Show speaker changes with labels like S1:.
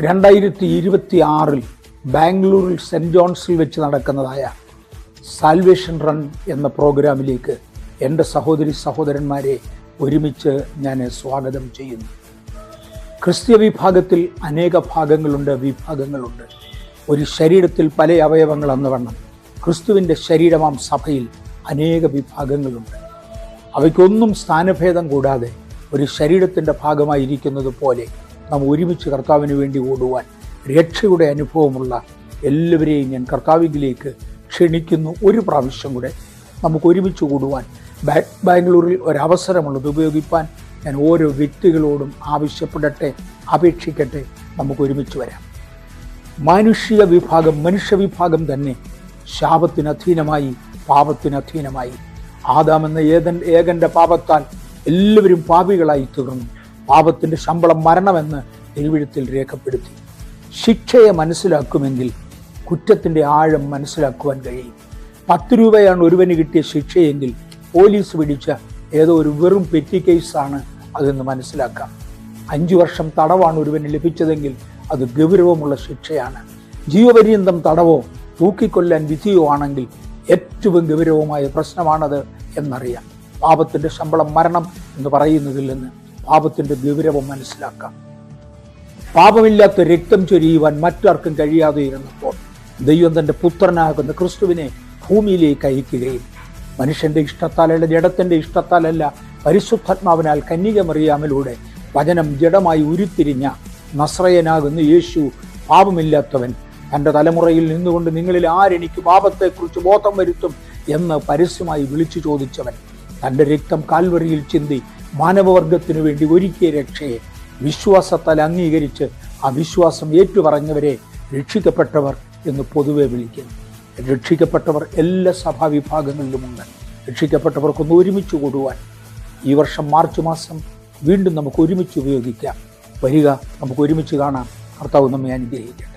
S1: 2026 ബാംഗ്ലൂരിൽ സെൻറ് ജോൺസിൽ വെച്ച് നടക്കുന്നതായ salvation run എന്ന പ്രോഗ്രാമിലേക്ക് എൻ്റെ സഹോദരി സഹോദരന്മാരെ ഒരുമിച്ച് ഞാൻ സ്വാഗതം ചെയ്യുന്നു. ക്രിസ്തീയ വിഭാഗത്തിൽ അനേക വിഭാഗങ്ങളുണ്ട്. ഒരു ശരീരത്തിൽ പല അവയവങ്ങൾ എന്ന വണ്ണം ക്രിസ്തുവിൻ്റെ ശരീരമാം സഭയിൽ അനേക വിഭാഗങ്ങളുണ്ട്. അവയ്ക്കൊന്നും സ്ഥാനഭേദം കൂടാതെ ഒരു ശരീരത്തിൻ്റെ ഭാഗമായിരിക്കുന്നത് പോലെ നാം ഒരുമിച്ച് കർത്താവിന് വേണ്ടി ഓടുവാൻ രക്ഷയുടെ അനുഭവമുള്ള എല്ലാവരെയും ഞാൻ കർത്താവിലേക്ക് ക്ഷണിക്കുന്നു. ഒരു പ്രാവശ്യം കൂടെ നമുക്ക് ഒരുമിച്ച് കൂടുവാൻ ബാംഗ്ലൂരിൽ ഒരവസരമുള്ളത് ഉപയോഗിപ്പാൻ ഞാൻ ഓരോ വ്യക്തികളോടും അപേക്ഷിക്കട്ടെ. നമുക്ക് ഒരുമിച്ച് വരാം. മനുഷ്യവിഭാഗം തന്നെ ശാപത്തിന് അധീനമായി, പാപത്തിന് അധീനമായി. ആദാമെന്ന ഏകന്റെ പാപത്താൽ എല്ലാവരും പാപികളായി തീർന്നു. പാപത്തിൻ്റെ ശമ്പളം മരണമെന്ന് തിരുവെഴുത്തിൽ രേഖപ്പെടുത്തി. ശിക്ഷയെ മനസ്സിലാക്കുമെങ്കിൽ കുറ്റത്തിൻ്റെ ആഴം മനസ്സിലാക്കുവാൻ കഴിയും. 10 രൂപയാണ് ഒരുവന് കിട്ടിയ ശിക്ഷയെങ്കിൽ പോലീസ് പിടിച്ച ഏതോ ഒരു വെറും പെറ്റി കേസാണ് അതെന്ന് മനസ്സിലാക്കാം. 5 വർഷം തടവാണ് ഒരുവന് ലഭിച്ചതെങ്കിൽ അത് ഗൗരവമുള്ള ശിക്ഷയാണ്. ജീവപര്യന്തം തടവോ തൂക്കിക്കൊല്ലാൻ വിധിയോ ആണെങ്കിൽ ഏറ്റവും ഗൗരവമായ പ്രശ്നമാണത് എന്നറിയാം. പാപത്തിൻ്റെ ശമ്പളം മരണം എന്ന് പറയുന്നതിൽ നിന്ന് പാപത്തിൻ്റെ ഗൗരവം മനസ്സിലാക്കാം. പാപമില്ലാത്ത രക്തം ചൊരിയുവാൻ മറ്റാർക്കും കഴിയാതെ ഇരുന്നപ്പോൾ ദൈവം തൻ്റെ പുത്രനാകുന്ന ക്രിസ്തുവിനെ ഭൂമിയിലേക്ക് അയക്കുകയും മനുഷ്യൻ്റെ ഇഷ്ടത്താലല്ല, ജഡത്തിൻ്റെ ഇഷ്ടത്താലല്ല, പരിശുദ്ധാത്മാവിനാൽ കന്യകമറിയാമിലൂടെ വചനം ജഡമായി ഉരുത്തിരിഞ്ഞ നസ്രയനാകുന്ന യേശു പാപമില്ലാത്തവൻ, തൻ്റെ തലമുറയിൽ നിന്നുകൊണ്ട് നിങ്ങളിൽ ആരെനിക്ക് പാപത്തെക്കുറിച്ച് ബോധം വരുത്തും എന്ന് പരസ്യമായി വിളിച്ചു ചോദിച്ചവൻ, തൻ്റെ രക്തം കാൽവറിയിൽ ചിന്തി മാനവവർഗത്തിനു വേണ്ടി ഒരുക്കിയ രക്ഷയെ വിശ്വാസത്താൽ അംഗീകരിച്ച് ആ വിശ്വാസം ഏറ്റുപറഞ്ഞവരെ രക്ഷിക്കപ്പെട്ടവർ എന്ന് പൊതുവെ വിളിക്കുന്നു. രക്ഷിക്കപ്പെട്ടവർ എല്ലാ സഭാവിഭാഗങ്ങളിലുമുണ്ട്. രക്ഷിക്കപ്പെട്ടവർക്കൊന്ന് ഒരുമിച്ച് കൂടുവാൻ ഈ വർഷം മാർച്ച് മാസം വീണ്ടും നമുക്ക് ഒരുമിച്ച് ഉപയോഗിക്കാം. വരിക, നമുക്ക് ഒരുമിച്ച് കാണാം. കർത്താവ് നമ്മെ അനുഗ്രഹിക്കാം.